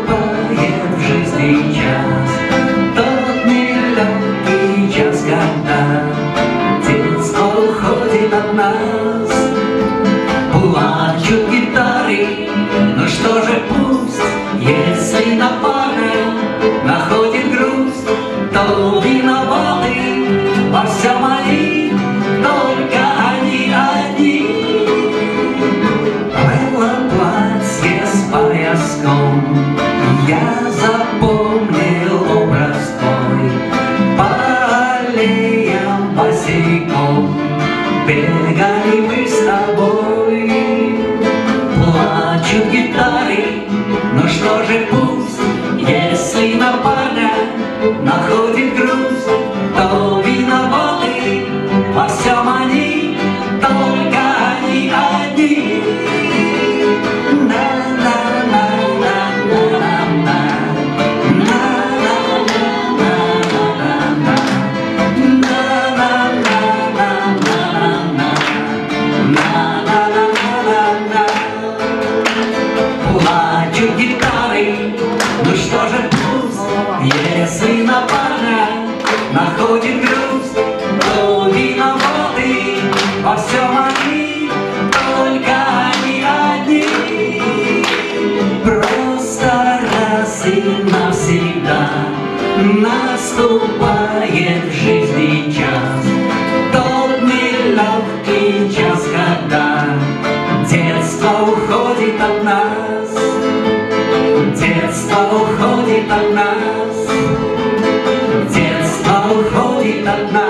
наступает в жизни час, тот нелегкий час, когда детство уходит от нас. Плачут гитары, ну что же пусть, если на память находит грусть, то виноваты во всем они, только они одни. Было платье с пояском, я запомнил образ твой, по аллеям босиком бегали мы с тобой. Плачут гитары, ну что же пусть, если на память находит грусть, то виноваты во всем они, только они одни. Плачут гитары, ну что же пусть, если на память находит грусть, то виноваты во всем они, только они одни. Просто раз и навсегда наступает в жизни час, тот нелегкий час, когда детство уходит от нас, детство уходит от нас, детство уходит от нас.